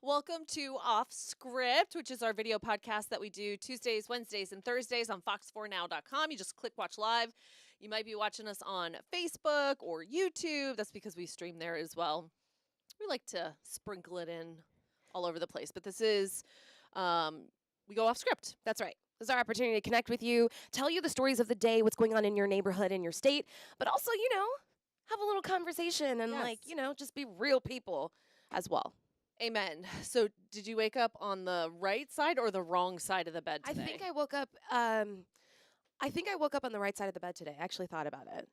Welcome to Off Script, which is our video podcast that we do Tuesdays, Wednesdays, and Thursdays on fox4now.com. You just click watch live. You might be watching us on Facebook or YouTube. That's because we stream there as well. We like to sprinkle it in all over the place, but this is, we go off script. That's right. This is our opportunity to connect with you, tell you the stories of the day, what's going on in your neighborhood, in your state, but also, have a little conversation and, just be real people as well. Amen. So, did you wake up on the right side or the wrong side of the bed today? I think I woke up. I think I woke up on the right side of the bed today. I actually thought about it.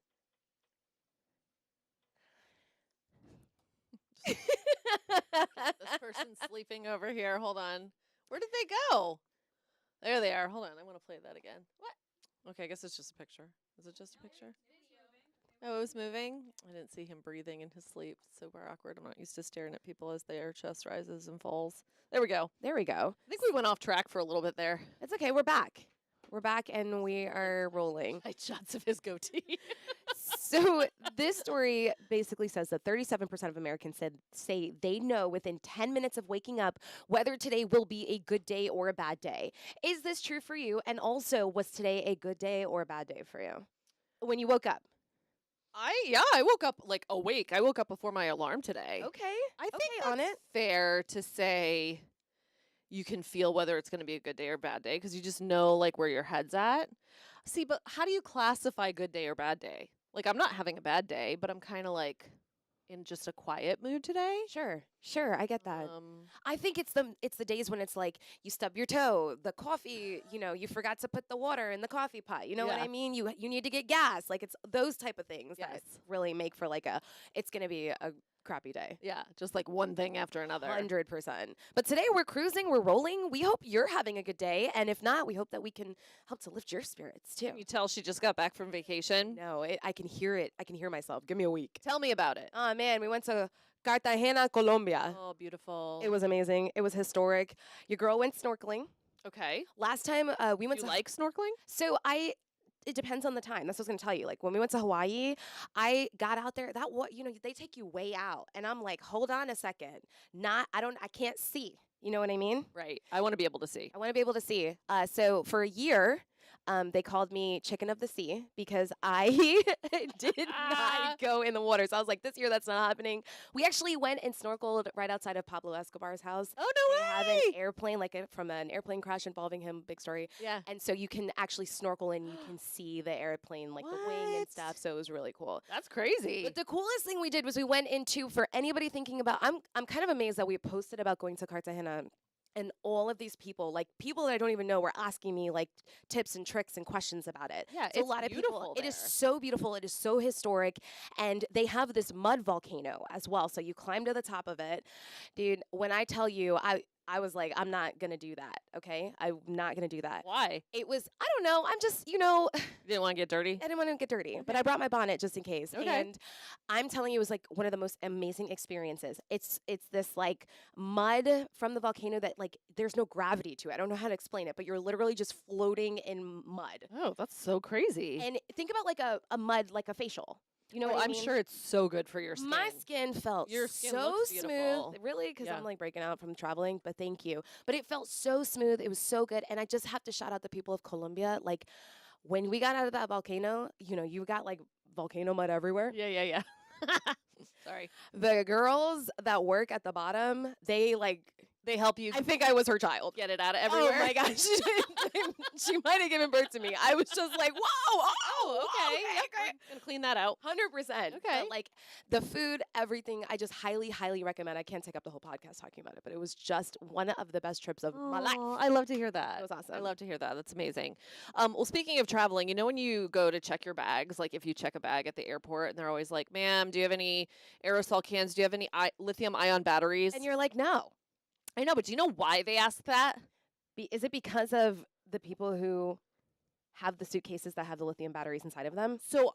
This person's sleeping over here. Hold on. Where did they go? There they are. Hold on. I want to play that again. What? Okay, I guess it's just a picture. Is it just a picture? Oh, it was moving? I didn't see him breathing in his sleep. It's super awkward. I'm not used to staring at people as their chest rises and falls. There we go. There we go. I think we went off track for a little bit there. It's okay. We're back. We're back and we are rolling. Like shots of his goatee. So this story basically says that 37% of Americans say they know within 10 minutes of waking up whether today will be a good day or a bad day. Is this true for you? And also, was today a good day or a bad day for you when you woke up? I woke up like awake. I woke up before my alarm today. Okay. I think okay, that's on it. fair to say you can feel whether it's going to be a good day or bad day because you just know like where your head's at. See, but how do you classify good day or bad day? Like I'm not having a bad day, but I'm kind of like in just a quiet mood today. Sure, I get that. I think it's the days when it's like you stub your toe, the coffee, you forgot to put the water in the coffee pot. You know what I mean? You need to get gas. Like it's those type of things that really make for like it's gonna be a crappy day. Yeah, just like one thing after another. 100%. But today we're cruising, we're rolling. We hope you're having a good day, and if not, we hope that we can help to lift your spirits too. Can you tell she just got back from vacation? No, I can hear it. I can hear myself. Give me a week. Tell me about it. Oh man, we went to Cartagena, Colombia. Oh, beautiful. It was amazing. It was historic. Your girl went snorkeling. Okay. Last time we went You to like snorkeling? So it depends on the time. That's what I was gonna tell you. Like when we went to Hawaii, I got out there. They take you way out, and I'm like, hold on a second. I can't see. You know what I mean? Right. I want to be able to see. I want to be able to see. So for a year, they called me Chicken of the Sea because I did not go in the water. So I was like, this year that's not happening. We actually went and snorkeled right outside of Pablo Escobar's house. Oh, no way. They have an airplane, from an airplane crash involving him, big story. Yeah. And so you can actually snorkel and you can see the airplane, like the wing and stuff. So it was really cool. That's crazy. But the coolest thing we did was we went into, for anybody thinking about, I'm kind of amazed that we posted about going to Cartagena. And all of these people that I don't even know, were asking me like tips and tricks and questions about it. Yeah, so it's a lot of people. beautiful It is there. so beautiful. It is so historic, and they have this mud volcano as well. So you climb to the top of it, dude. When I tell you, I was like, I'm not gonna do that. Okay, I'm not gonna do that. Why? It was, I don't know. I'm just, You didn't want to get dirty? I didn't want to get dirty, but I brought my bonnet just in case. Okay. And I'm telling you, it was like one of the most amazing experiences. It's this like mud from the volcano that like there's no gravity to it. I don't know how to explain it, but you're literally just floating in mud. Oh, that's so crazy. And think about like a mud, like a facial. You know what I I'm mean? sure it's so good for your skin. My skin felt Your skin so looks smooth. beautiful. Really? Because Yeah. I'm like breaking out from traveling, but thank you. But it felt so smooth. It was so good. And I just have to shout out the people of Colombia. Like when we got out of that volcano, you got like volcano mud everywhere. Yeah. Sorry. The girls that work at the bottom, they help you I think I was her child. get it out of everywhere. Oh my gosh. She might have given birth to me. I was just like, whoa, okay. Yep, great. I'm gonna clean that out. 100%. Okay. But like the food, everything, I just highly, highly recommend. I can't take up the whole podcast talking about it, but it was just one of the best trips of my life. I love to hear that. It was awesome. I love to hear that. That's amazing. Well, speaking of traveling, when you go to check your bags, like if you check a bag at the airport and they're always like, ma'am, do you have any aerosol cans? Do you have any lithium ion batteries? And you're like, no. I know, but do you know why they ask that? Is it because of the people who have the suitcases that have the lithium batteries inside of them? So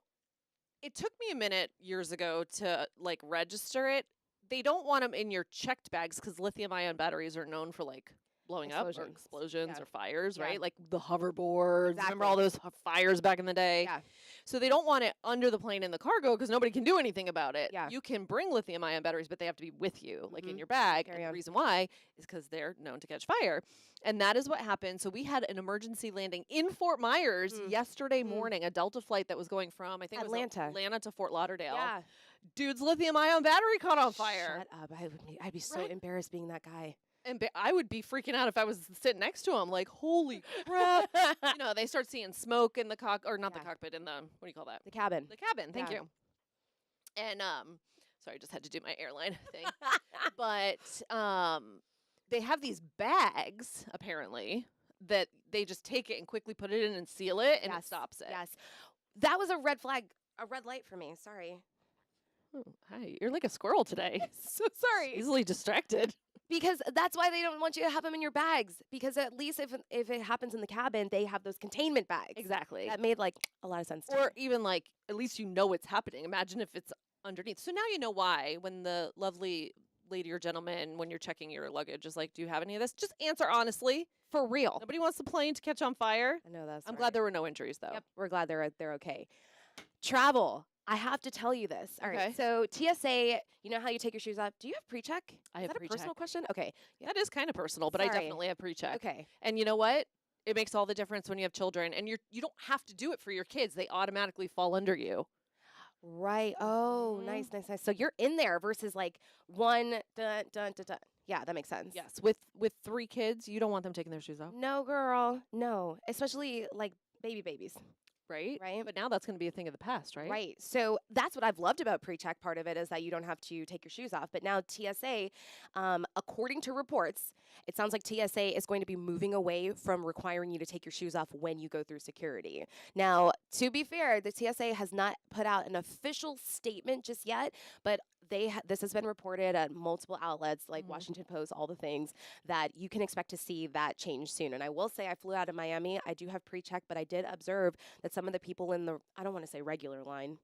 it took me a minute years ago to like register it. They don't want them in your checked bags because lithium ion batteries are known for like blowing up or explosions Yeah. or fires, Yeah. right? Like the hoverboards. Exactly. Remember all those fires back in the day? Yeah. So they don't want it under the plane in the cargo because nobody can do anything about it. Yeah. You can bring lithium-ion batteries, but they have to be with you, like in Mhm. your bag. Carry And the on. reason why is because they're known to catch fire. And that is what happened. So we had an emergency landing in Fort Myers yesterday morning, a Delta flight that was going from, I think it was Atlanta to Fort Lauderdale. Yeah. Dude's lithium-ion battery caught on fire. Shut up. I'd be so embarrassed being that guy. And I would be freaking out if I was sitting next to him, like, holy crap. You know, they start seeing smoke in the the cockpit, in the, what do you call that? The cabin. The cabin, thank Yeah. you. And, sorry, I just had to do my airline thing. But they have these bags, apparently, that they just take it and quickly put it in and seal it, and it stops it. Yes. That was a red light for me. Sorry. Oh, hi, you're like a squirrel today. So sorry. Easily distracted. Because that's why they don't want you to have them in your bags. Because at least if it happens in the cabin, they have those containment bags. Exactly. That made like a lot of sense to me. Or even like, at least you know what's happening. Imagine if it's underneath. So now you know why when the lovely lady or gentleman, when you're checking your luggage, is like, do you have any of this? Just answer honestly. For real. Nobody wants the plane to catch on fire. I know that's I'm glad there were no injuries, though. Yep, we're glad they're okay. Travel. I have to tell you this. All right. Okay. So TSA, you know how you take your shoes off? Do you have pre-check? I Is have that a personal pre-check. question? Okay. That is kind of personal, but I Sorry. definitely have pre-check. Okay. And you know what? It makes all the difference when you have children, and you don't have to do it for your kids. They automatically fall under you. Right. Oh, Mhm. nice. So you're in there versus like one dun dun dun dun. Yeah, that makes sense. Yes. With 3 kids, you don't want them taking their shoes off, No, girl. No. Especially like babies. right? Right. But now that's going to be a thing of the past, right? Right. So that's what I've loved about pre-check. Part of it is that you don't have to take your shoes off. But now TSA, according to reports, it sounds like TSA is going to be moving away from requiring you to take your shoes off when you go through security. Now, to be fair, the TSA has not put out an official statement just yet, but this has been reported at multiple outlets like Washington Post, all the things, that you can expect to see that change soon. And I will say I flew out of Miami. I do have pre-check, but I did observe that some of the people in the, I don't want to say regular line,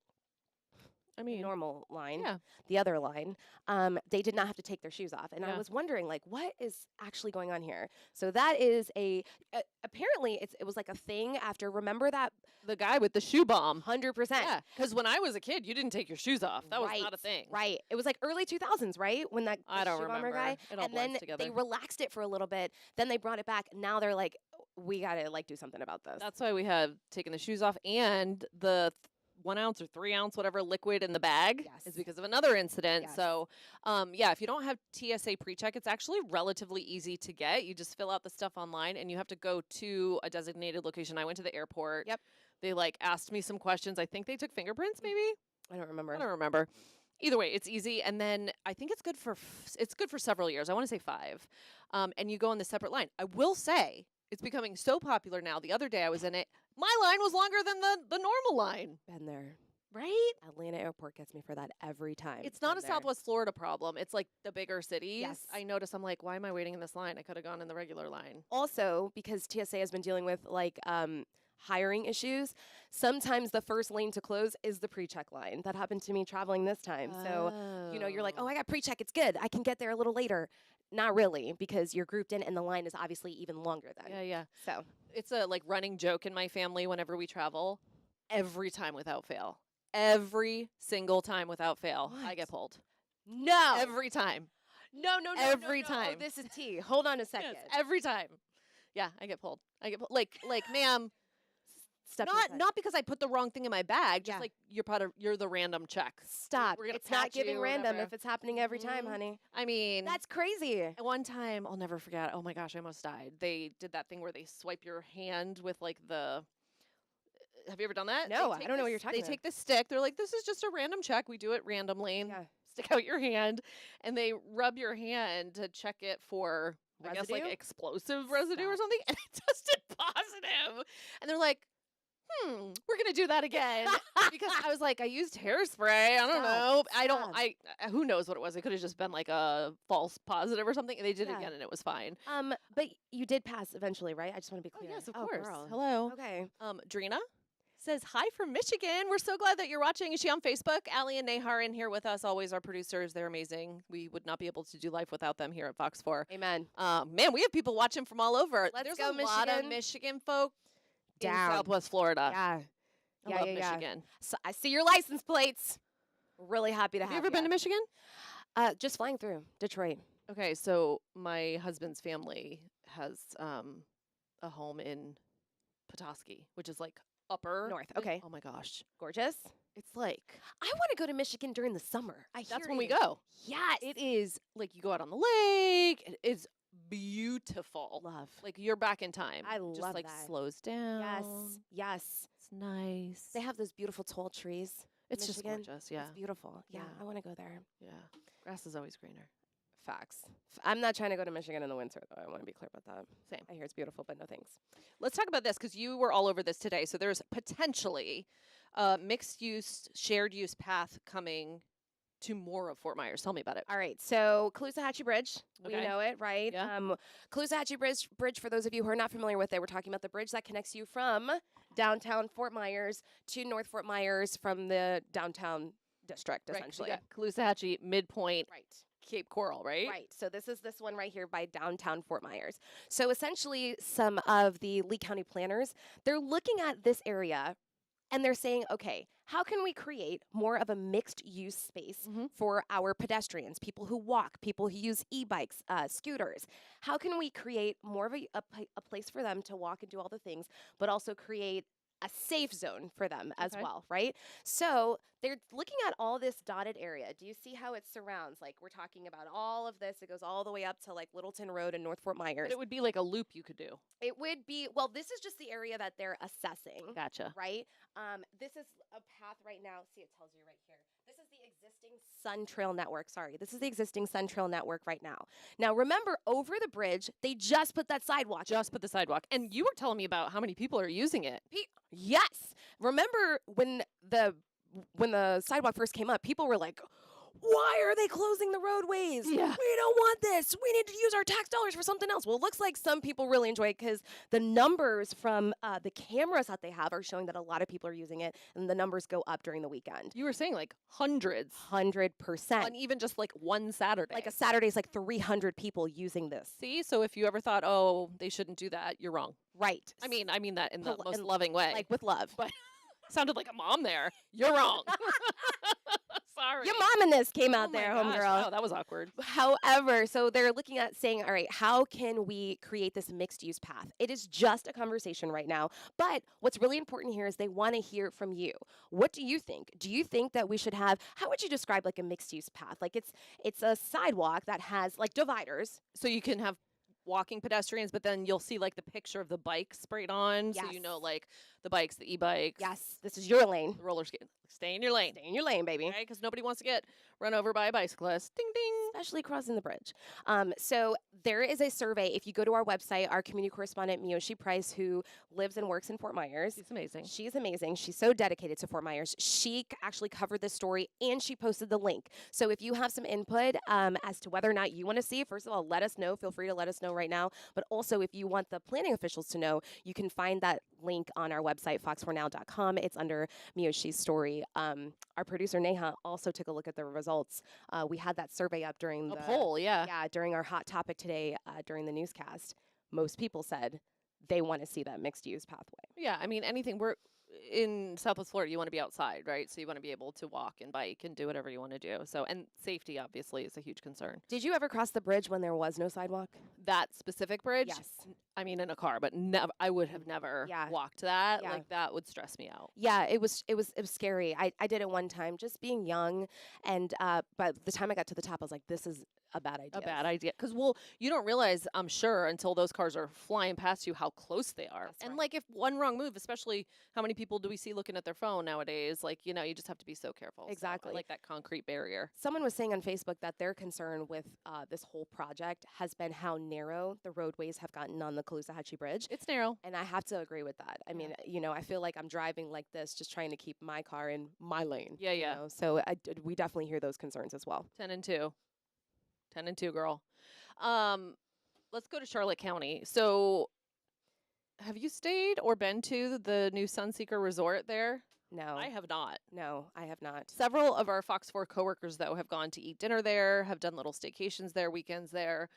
I mean, normal line, yeah. the other line, they did not have to take their shoes off. And I Yeah. was wondering, like, what is actually going on here? So that is apparently it was like a thing after, remember that The guy with the shoe bomb. 100%. Yeah, because when I was a kid, you didn't take your shoes off. That was not a thing. Right. It was like early 2000s, right? When that I don't shoe bomber remember. guy. It all And then blends together. they relaxed it for a little bit. Then they brought it back. Now they're like, we got to like do something about this. That's why we have taken the shoes off, and the 1 ounce or 3 ounce, whatever liquid in the bag Yes. is because of another incident. Yes. So, yeah, if you don't have TSA pre-check, it's actually relatively easy to get. You just fill out the stuff online, and you have to go to a designated location. I went to the airport. Yep. They like asked me some questions. I think they took fingerprints, maybe. I don't remember. I don't remember. Either way, it's easy, and then I think it's good for several years. I want to say 5, and you go on the separate line. I will say it's becoming so popular now. The other day I was in it. My line was longer than the normal line. Been there. Right? Atlanta airport gets me for that every time. It's not Been a there. Southwest Florida problem. It's like the bigger cities. Yes. I notice I'm like, why am I waiting in this line? I could have gone in the regular line. Also, because TSA has been dealing with like hiring issues, sometimes the first lane to close is the pre-check line. That happened to me traveling this time. So, you know, you're like, oh, I got pre-check. It's good. I can get there a little later. Not really, because you're grouped in and the line is obviously even longer then. Yeah. So, It's a like running joke in my family whenever we travel. Every time without fail. Every single time without fail, I What? get pulled. no. Every time. No. every no. time. Oh, this is tea. Hold on a second. Yes, every time. Yeah, I get pulled. Like, ma'am, Step not inside. not because I put the wrong thing in my bag. Just Yeah. like you're the random check. Stop. We're gonna It's not patch you giving or random whatever. if it's happening every time, Mhm. honey. I mean, That's crazy. at one time, I'll never forget. Oh my gosh, I almost died. They did that thing where they swipe your hand with like the. Have you ever done that? No, They I take don't know what this- you're talking They take the stick. They're like, this is just a random check. We do it randomly. And Yeah. stick out your hand, and they rub your hand to check it for, I guess, like Residue? explosive residue or Stop. something. And it tested positive. And they're like, we're gonna do that again because I was like, I used hairspray. I don't know. Who knows what it was? It could have just been like a false positive or something. And they did it Yeah. again, and it was fine. But you did pass eventually, right? I just want to be Oh clear. yes, of Oh, course. girl. Hello. Okay. Drina, says, hi from Michigan. We're so glad that you're watching. Is she on Facebook? Allie and Neha are in here with us, always our producers. They're amazing. We would not be able to do life without them here at Fox 4. Amen. Man, we have people watching from all over. Let's There's go, a lot of Michigan. Michigan folk in Down. Southwest Florida. Yeah. I love Michigan. So I see your license plates. Really happy to Have have you ever been to Michigan? Just flying through Detroit. Okay, so my husband's family has a home in Petoskey, which is like upper North. Okay. Oh my gosh. Gorgeous. It's like I want to go to Michigan during the summer. that's when we go. Yes. It is like you go out on the lake. It is beautiful. Love. Like you're back in time. I Just love like that. slows down. Yes. Yes. It's nice. They have those beautiful tall trees. It's just Michigan. gorgeous. Yeah. It's beautiful. Yeah. Yeah. I want to go there. Yeah. Grass is always greener. Facts. I'm not trying to go to Michigan in the winter, though. I want to be clear about that. Same. I hear it's beautiful, but no thanks. Let's talk about this because you were all over this today. So there's potentially mixed use, shared use path coming to more of Fort Myers. Tell me about it. All right, so Caloosahatchee Bridge, we Okay. know it, right? Yeah. Caloosahatchee Bridge, for those of you who are not familiar with it, we're talking about the bridge that connects you from downtown Fort Myers to North Fort Myers from the downtown district, essentially. Right. Caloosahatchee, Midpoint, Right. Cape Coral, right? Right. So this is this one right here by downtown Fort Myers. So essentially, some of the Lee County planners, they're looking at this area and they're saying, okay, how can we create more of a mixed use space Mhm. for our pedestrians, people who walk, people who use e-bikes, scooters? How can we create more of a place for them to walk and do all the things, but also create a safe zone for them as Okay. well, right? So they're looking at all this dotted area. Do you see how it surrounds? Like we're talking about all of this. It goes all the way up to like Littleton Road in North Fort Myers. But it would be like a loop you could do. It would be, well, this is just the area that they're assessing. Gotcha. Right? This is a path right now. See, it tells you right here. This is the existing Sun Trail network. Sorry, this is the existing Sun Trail network right now. Now, remember, over the bridge, they just put that sidewalk. Just put the sidewalk. And you were telling me about how many people are using it. Yes. Remember when the sidewalk first came up, people were like, why are they closing the roadways? Yeah. We don't want this. We need to use our tax dollars for something else. Well, it looks like some people really enjoy it because the numbers from the cameras that they have are showing that a lot of people are using it, and the numbers go up during the weekend. You were saying like hundreds 100%. on even just like one Saturday. Like a Saturday's like 300 people using this. See, so if you ever thought, oh, they shouldn't do that, you're wrong. Right. I mean that in the Pol- most and loving way. like with love. But sounded like a mom there. You're wrong. Sorry. Your mom in this came Oh out my there, gosh, homegirl. Wow, that was awkward. However, so they're looking at saying, all right, how can we create this mixed use path? It is just a conversation right now. But what's really important here is they want to hear from you. What do you think? Do you think that we should have, how would you describe like a mixed use path? Like it's a sidewalk that has like dividers. So you can have walking pedestrians, but then you'll see like the picture of the bike sprayed on. So you know Yes. like the bikes, the e-bikes. Yes, this is your lane. The roller skate. Stay in your lane. Stay in your lane, baby. Right? Because nobody wants to get run over by a bicyclist. Ding ding. Especially crossing the bridge. So there is a survey. If you go to our website, our community correspondent, Miyoshi Price, who lives and works in Fort Myers. It's amazing. She's amazing. She's so dedicated to Fort Myers. She actually covered this story and she posted the link. So if you have some input as to whether or not you want to see it, first of all, let us know. Feel free to let us know right now. But also, if you want the planning officials to know, you can find that link on our website, fox4now.com. It's under Miyoshi's story. Our producer, Neha, also took a look at the results. We had that survey up during A the poll, yeah. Yeah, during our hot topic today, during the newscast. Most people said they want to see that mixed use pathway. Yeah, I mean, anything. We're in Southwest Florida, you want to be outside, right? So you want to be able to walk and bike and do whatever you want to do. So, and safety obviously is a huge concern. Did you ever cross the bridge when there was no sidewalk? That specific bridge, Yes. I mean, in a car, but I would have never Yeah. walked that. Yeah. Like that would stress me out. Yeah, it was scary. I did it one time, just being young, and by the time I got to the top, I was like, this is a bad idea. A bad idea. Because, well, you don't realize, I'm sure, until those cars are flying past you, how close they are. That's and, right. like, if one wrong move, especially how many people do we see looking at their phone nowadays? Like, you know, you just have to be so careful. So Exactly. I like that concrete barrier. Someone was saying on Facebook that their concern with this whole project has been how narrow the roadways have gotten on the Caloosahatchee Bridge. It's narrow. And I have to agree with that. I mean, you know, I feel like I'm driving like this, just trying to keep my car in my lane. Yeah, you yeah. know? So we definitely hear those concerns as well. 10 and 2. 10 and 2, girl. Let's go to Charlotte County. So have you stayed or been to the new Sunseeker Resort there? No. I have not. No, I have not. Several of our Fox 4 coworkers, though, have gone to eat dinner there, have done little staycations there, weekends there.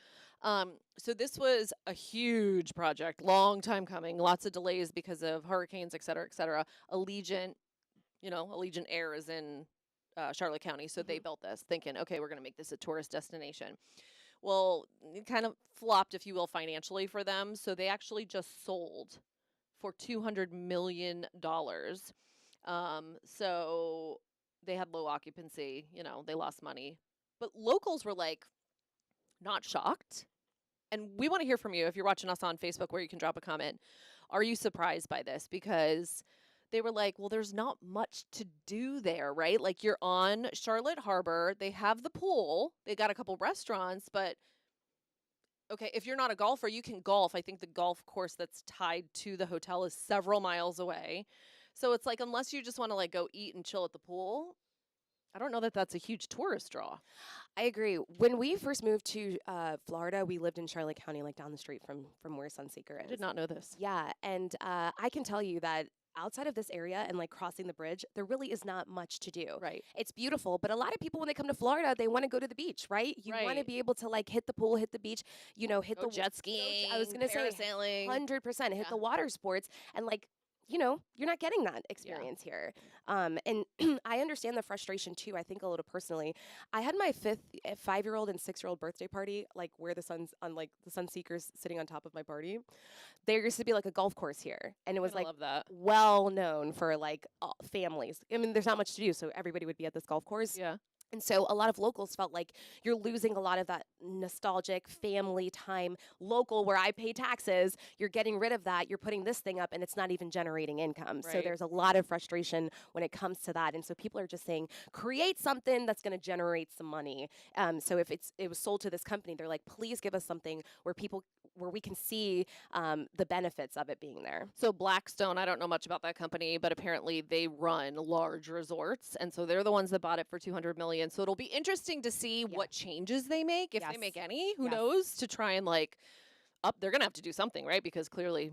So this was a huge project, long time coming, lots of delays because of hurricanes, et cetera, et cetera. Allegiant Air is in Charlotte County, so they built this thinking, okay, we're going to make this a tourist destination. Well, it kind of flopped, if you will, financially for them. So they actually just sold for $200 million. So they had low occupancy, they lost money. But locals were like, not shocked. And we want to hear from you if you're watching us on Facebook, where you can drop a comment. Are you surprised by this? Because they were like, well, there's not much to do there, right? Like, you're on Charlotte Harbor. They have the pool. They got a couple restaurants, but okay, if you're not a golfer, you can golf. I think the golf course that's tied to the hotel is several miles away. So it's like, unless you just want to like go eat and chill at the pool, I don't know that that's a huge tourist draw. I agree. When we first moved to Florida, we lived in Charlotte County, like down the street from where Sunseeker is. I did not know this. Yeah, and I can tell you that outside of this area and like crossing the bridge, there really is not much to do. Right. It's beautiful, but a lot of people when they come to Florida, they want to go to the beach, right? You want to Right. be able to like hit the pool, hit the beach, hit Go the jet skiing. I was gonna say parasailing. 100% hit Yeah. the water sports, and like you're not getting that experience here. And I understand the frustration too. I think a little personally. I had my 5-year-old and 6-year-old birthday party, like where the sun's on like the Sunseekers sitting on top of my party. There used to be like a golf course here, and it was like love that. well known for like families. I mean, there's not much to do, so everybody would be at this golf course. Yeah. And so a lot of locals felt like you're losing a lot of that nostalgic family time local where I pay taxes. You're getting rid of that. You're putting this thing up and it's not even generating income. So Right. there's a lot of frustration when it comes to that. And so people are just saying, create something that's going to generate some money. So if it was sold to this company, they're like, please give us something where we can see the benefits of it being there. So Blackstone, I don't know much about that company, but apparently they run large resorts, and so they're the ones that bought it for $200 million. So it'll be interesting to see what changes they make, if they make Yes. any. Who Yes. knows? To try and like up, they're gonna have to do something, right? Because clearly,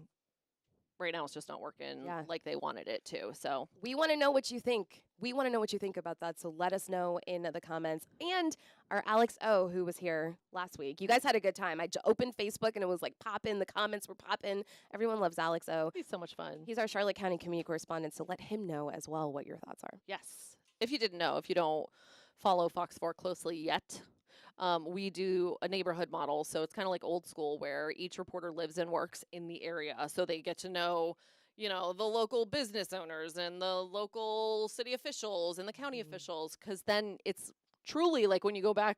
right now it's just not working Yeah. like they wanted it to. So We want to know what you think. We want to know what you think about that. So let us know in the comments. And our Alex O, who was here last week, you guys had a good time. I opened Facebook and it was like popping. The comments were popping. Everyone loves Alex O. he's so much fun. He's our Charlotte County community correspondent. So let him know as well what your thoughts are. Yes. If you didn't know, if you don't follow Fox 4 closely yet, we do a neighborhood model. So it's kind of like old school where each reporter lives and works in the area. So they get to know, the local business owners and the local city officials and the county officials. Because then it's truly like when you go back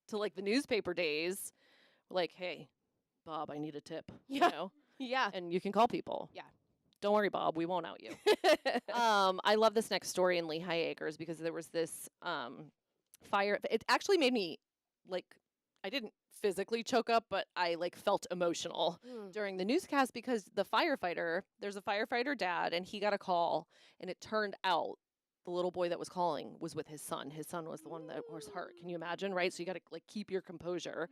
to like the newspaper days, like, hey, Bob, I need a tip. Yeah. Yeah. And you can call people. Yeah. Don't worry, Bob. We won't out you. I love this next story in Lehigh Acres because there was this fire. It actually made me I didn't physically choke up, but I felt emotional during the newscast because there's a firefighter dad, and he got a call, and it turned out the little boy that was calling was with his son. His son was the one that was hurt. Can you imagine, right? So you got to keep your composure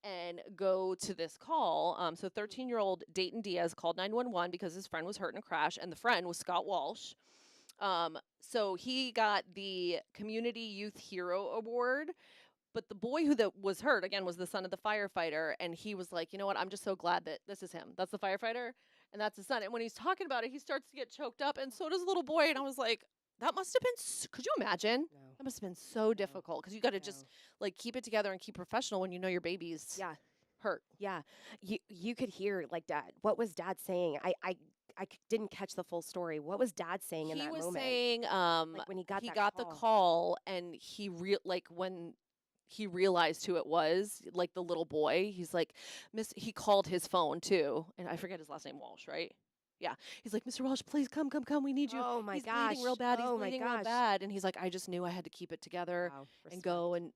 and go to this call. So 13-year-old Dayton Diaz called 911 because his friend was hurt in a crash, and the friend was Scott Walsh. So he got the Community Youth Hero Award. But the boy who was hurt, again, was the son of the firefighter. And he was like, you know what? I'm just so glad that this is him. That's the firefighter, and that's his son. And when he's talking about it, he starts to get choked up, and so does the little boy. And I was like, that must have been, could you imagine? No. That must have been so difficult because you got to just keep it together and keep professional when you know your baby's hurt. Yeah. You could hear Dad. What was Dad saying? I didn't catch the full story. What was Dad saying in that moment? He was saying when he got the call, and when he realized who it was, the little boy, he's like, he called his phone too, and I forget his last name, Walsh, right? Yeah. He's like, Mr. Walsh, please come, we need you. Oh my he's gosh. bleeding real bad. He's Oh my bleeding real gosh. bad. And he's like, I just knew I had to keep it together Wow, and go and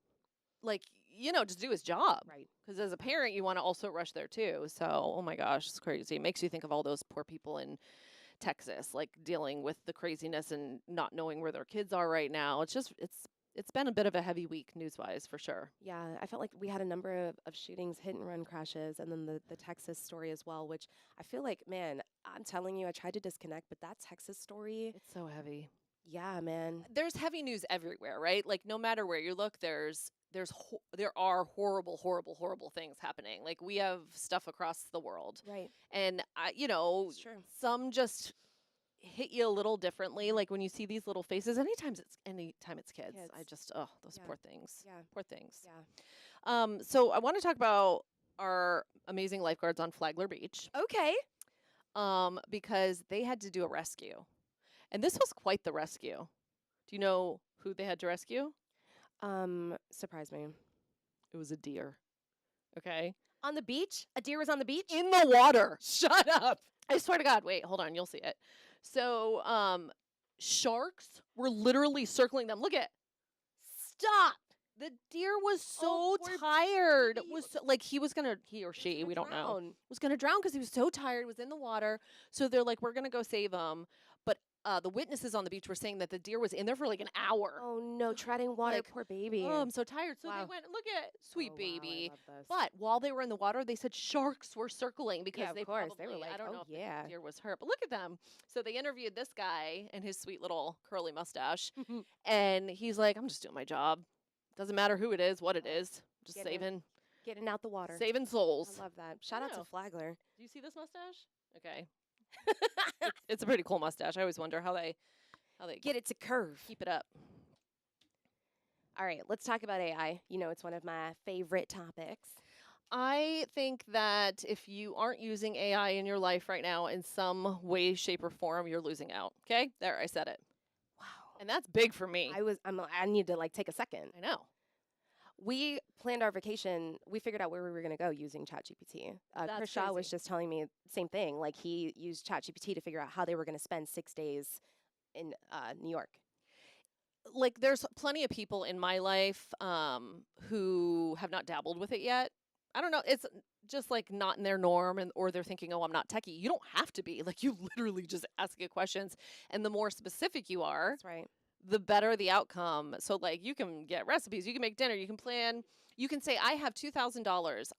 just do his job. Right. Because as a parent, you want to also rush there too. So, oh my gosh, it's crazy. It makes you think of all those poor people in Texas, dealing with the craziness and not knowing where their kids are right now. It's it's been a bit of a heavy week news-wise for sure. Yeah, I felt like we had a number of shootings, hit and run crashes, and then the Texas story as well, which I feel like, man, I'm telling you, I tried to disconnect, but that Texas story, It's so heavy. yeah, man. There's heavy news everywhere, right? Like no matter where you look, there are horrible things happening. Like we have stuff across the world, Right. and you know, It's true. some just hit you a little differently. Like when you see these little faces, anytime it's kids. I just those Yeah. poor things. Yeah. Poor things. Yeah. So I want to talk about our amazing lifeguards on Flagler Beach. Okay. Because they had to do a rescue. And this was quite the rescue. Do you know who they had to rescue? Surprise me. It was a deer. Okay? On the beach? A deer was on the beach? In the water. Shut up. I swear to God. Wait, hold on. You'll see it. So, sharks were literally circling them. Look at. Stop. The deer was so poor tired. baby. Was so, like he or she, we don't know, was gonna drown because he was so tired. Was in the water. So they're like, we're gonna go save him. But the witnesses on the beach were saying that the deer was in there for like an hour. Oh no, treading water, Like, poor baby. Oh, I'm so tired. So Wow. they went, look at sweet Oh, wow, baby. I love this. But while they were in the water, they said sharks were circling because Yeah, of they course. probably, They were like, I don't oh, know if yeah. the deer was hurt, but look at them. So they interviewed this guy and his sweet little curly mustache, and he's like, I'm just doing my job. Doesn't matter who it is, what it is. Just Getting out the water. saving souls. I love that. Shout out know. to Flagler. Do you see this mustache? Okay. It's a pretty cool mustache. I always wonder how they Get it to curve. keep it up. All right, let's talk about AI. You know, it's one of my favorite topics. I think that if you aren't using AI in your life right now in some way, shape, or form, you're losing out. Okay? There, I said it. Wow. And that's big for me. I need to like take a second. I know. We planned our vacation. We figured out where we were going to go using ChatGPT. That's Chris Shaw was crazy. just telling me same thing. Like he used ChatGPT to figure out how they were going to spend 6 days in New York. Like, there's plenty of people in my life who have not dabbled with it yet. I don't know. It's just like not in their norm, or they're thinking, oh, I'm not techie. You don't have to be. Like, you literally just ask it questions. And the more specific you are, That's right. the better the outcome. So, like, you can get recipes, you can make dinner, you can plan, you can say, I have $2,000.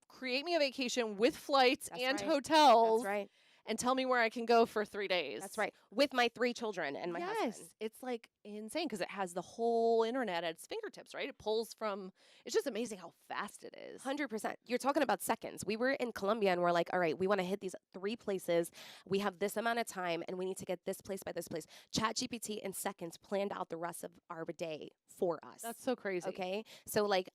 Create me a vacation with flights That's and right. hotels. That's right. And tell me where I can go for 3 days. That's right. With my 3 children and my husband. It's like insane because it has the whole internet at its fingertips, right? It pulls from, it's just amazing how fast it is. 100%. You're talking about seconds. We were in Colombia and we're like, all right, we want to hit these 3 places. We have this amount of time and we need to get this place by this place. ChatGPT in seconds planned out the rest of our day for us. That's so crazy. Okay. So like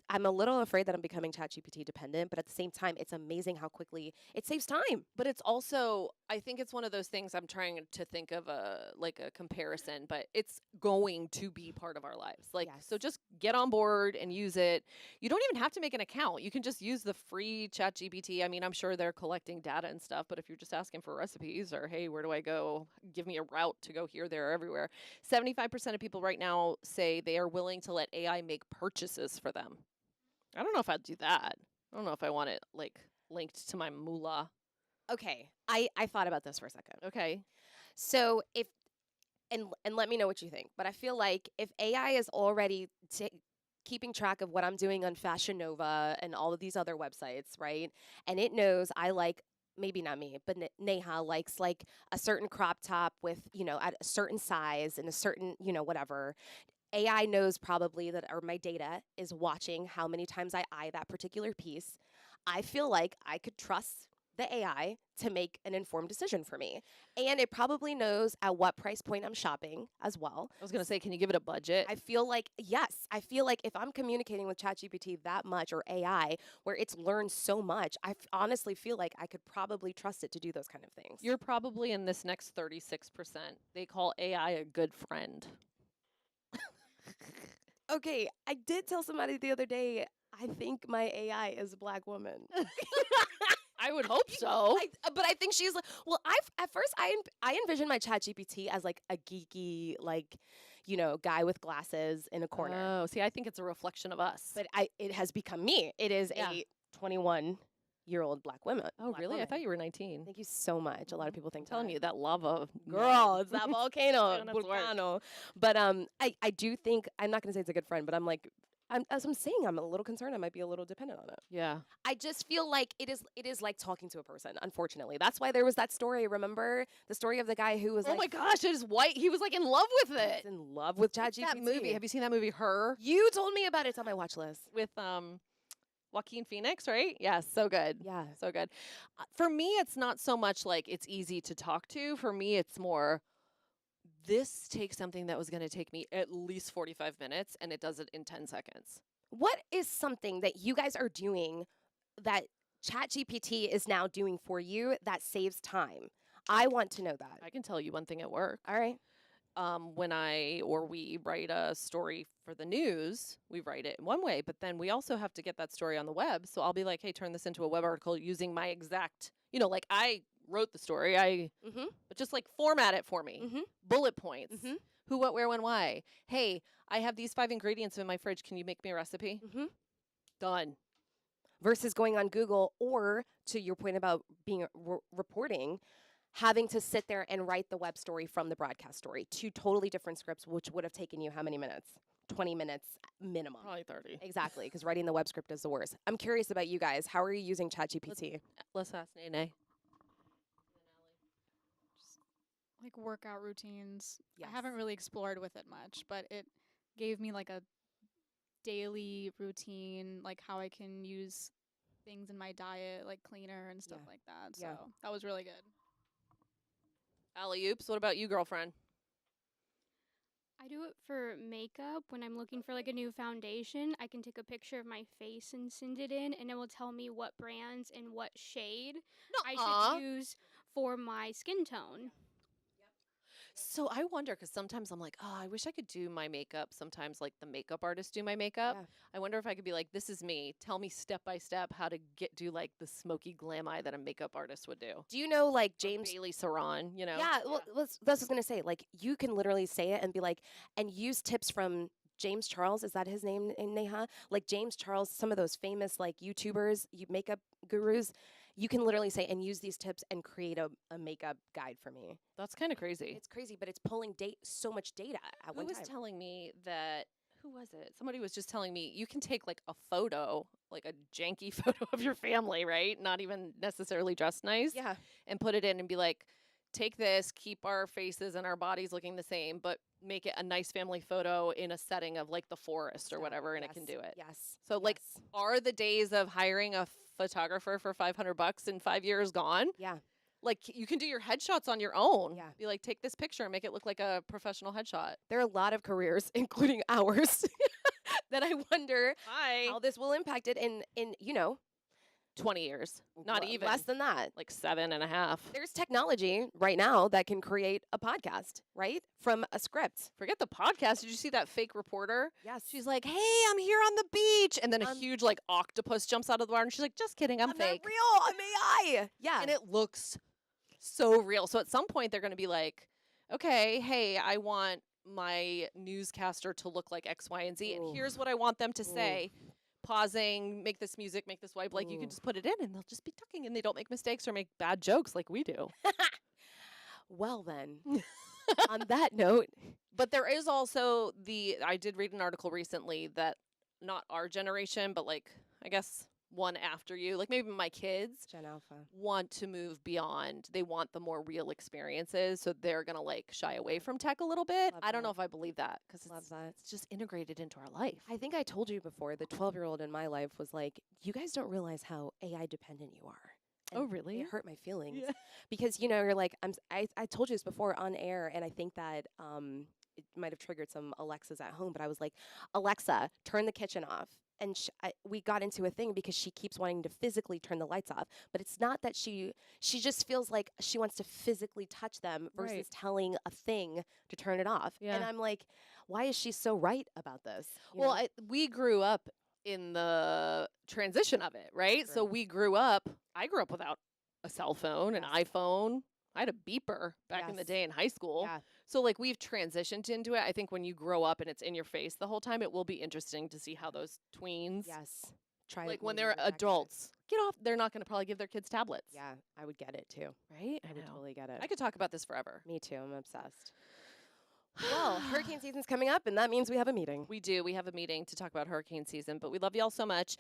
I'm a little afraid that I'm becoming ChatGPT dependent, but at the same time, it's amazing how quickly it saves time. But it's also, I think it's one of those things, I'm trying to think of a comparison, but it's going to be part of our lives. Like, Yes. so just get on board and use it. You don't even have to make an account. You can just use the free ChatGPT. I mean, I'm sure they're collecting data and stuff, but if you're just asking for recipes or, hey, where do I go? Give me a route to go here, there, everywhere. 75% of people right now say they are willing to let AI make purchases for them. I don't know if I'd do that. I don't know if I want it like linked to my moolah. Okay. I thought about this for a second. Okay. So if and let me know what you think. But I feel like if AI is already keeping track of what I'm doing on Fashion Nova and all of these other websites, right? And it knows I like, maybe not me, but Neha likes like a certain crop top with, at a certain size and a certain, whatever. AI knows probably that, or my data is watching how many times I eye that particular piece. I feel like I could trust the AI to make an informed decision for me. And it probably knows at what price point I'm shopping as well. I was going to say, can you give it a budget? I feel like, yes, I feel like if I'm communicating with ChatGPT that much, or AI, where it's learned so much, honestly feel like I could probably trust it to do those kind of things. You're probably in this next 36%. They call AI a good friend. Okay, I did tell somebody the other day, I think my AI is a black woman. I would hope so. But I think she's like, well, at first I envisioned my ChatGPT as like a geeky, like, guy with glasses in a corner. Oh, see, I think it's a reflection of us. But it has become me. It is Yeah. a 21 20-year-old black women. Oh, black really? I woman. thought you were 19. Thank you so much. A lot of people think I'm telling that. you, that lava. Girl, it's that volcano, Doing its work. volcano. But I do think I'm not gonna say it's a good friend, but I'm like, as I'm saying, I'm a little concerned. I might be a little dependent on it. Yeah. I just feel like it is like talking to a person. Unfortunately, that's why there was that story. Remember the story of the guy who was Oh like, my gosh, it is white. He was like in love with he's it. in love with ChatGPT. That movie. Have you seen that movie, Her? You told me about it. It's on my watch list. With Joaquin Phoenix, right? Yeah, so good. Yeah. So good. For me, it's not so much like it's easy to talk to. For me, it's more this takes something that was going to take me at least 45 minutes and it does it in 10 seconds. What is something that you guys are doing that ChatGPT is now doing for you that saves time? I want to know that. I can tell you one thing at work. All right. When we write a story for the news, we write it in one way, but then we also have to get that story on the web. So I'll be like, hey, turn this into a web article using my exact, like I wrote the story, but just like format it for me. Mm-hmm. Bullet points. Mm-hmm. Who, what, where, when, why. Hey, I have these 5 ingredients in my fridge. Can you make me a recipe? Mm-hmm. Done. Versus going on Google, or to your point about being reporting, having to sit there and write the web story from the broadcast story. 2 totally different scripts, which would have taken you how many minutes? 20 minutes minimum. Probably 30. Exactly, because writing the web script is the worst. I'm curious about you guys. How are you using ChatGPT? Let's ask Nene. Like workout routines. Yes. I haven't really explored with it much, but it gave me like a daily routine, like how I can use things in my diet, like cleaner and stuff Yeah. like that. So Yeah. that was really good. Alley oops. What about you, girlfriend? I do it for makeup. When I'm looking for like a new foundation, I can take a picture of my face and send it in, and it will tell me what brands and what shade I should use for my skin tone. So I wonder, because sometimes I'm like, oh, I wish I could do my makeup. Sometimes like the makeup artists do my makeup. Yeah. I wonder if I could be like, this is me. Tell me step by step how to do like the smoky glam eye that a makeup artist would do. Do you know, like, Or James? Bailey Saran, Yeah, well, that's what I was going to say. Like, you can literally say it and be like, and use tips from James Charles. Is that his name, Neha? Like, James Charles, some of those famous, like, YouTubers, makeup gurus. You can literally say, and use these tips and create a makeup guide for me. That's kind of crazy. It's crazy, but it's pulling so much data at Who one was time. telling me that? Who was it? Somebody was just telling me you can take like a photo, like a janky photo of your family, right? Not even necessarily dressed nice. Yeah. And put it in and be like, take this, keep our faces and our bodies looking the same, but make it a nice family photo in a setting of like the forest or whatever, and it can do it. Yes. So like, yes. are the days of hiring a photographer for $500 in 5 years gone? Yeah. Like, you can do your headshots on your own. Yeah. Be like, take this picture and make it look like a professional headshot. There are a lot of careers, including ours, that I wonder Hi. how this will impact it in 20 years. Not even. less than that. Like 7.5. There's technology right now that can create a podcast, right? From a script. Forget the podcast. Did you see that fake reporter? Yes. She's like, hey, I'm here on the beach. And then a I'm- huge like octopus jumps out of the water and she's like, just kidding, I'm fake. not real. I'm AI. Yeah. And it looks so real. So at some point they're going to be like, okay, hey, I want my newscaster to look like X, Y, and Z. Ooh. And here's what I want them to Ooh. say. Pausing, make this music, make this wipe. Like, you Ooh. can just put it in and they'll just be talking and they don't make mistakes or make bad jokes like we do. Well, then, on that note, But there is also I did read an article recently that not our generation, but like, I guess one after you, like maybe my kids Gen Alpha. want to move beyond. They want the more real experiences. So they're going to like shy away from tech a little bit. Love I don't that. know if I believe that because Love that. it's just integrated into our life. I think I told you before, the 12-year-old in my life was like, you guys don't realize how AI dependent you are. Oh, And really? It hurt my feelings. Yeah. Because, you're like, I told you this before on air, and I think that it might have triggered some Alexas at home, but I was like, Alexa, turn the kitchen off. And we got into a thing because she keeps wanting to physically turn the lights off. But it's not that she just feels like she wants to physically touch them versus Right. telling a thing to turn it off. Yeah. And I'm like, why is she so right about this? You Well, know? we grew up in the transition of it, right? So True. I grew up without a cell phone, an Yes. iPhone. I had a beeper back in the Yes. day in high school. Yeah. So like we've transitioned into it. I think when you grow up and it's in your face the whole time, it will be interesting to see how those tweens Yes. Try Like it when you're they're a dad, guys. adults, get off. They're not going to probably give their kids tablets. Yeah, I would get it too. Right? I would know. totally get it. I could talk about this forever. Me too. I'm obsessed. Well, hurricane season's coming up, and that means we have a meeting. We do. We have a meeting to talk about hurricane season, but we love you all so much.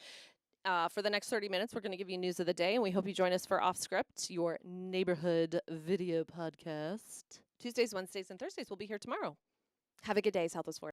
For the next 30 minutes, we're going to give you news of the day, and we hope you join us for Off Script, your neighborhood video podcast. Tuesdays, Wednesdays, and Thursdays. We'll be here tomorrow. Have a good day, Southwest Florida.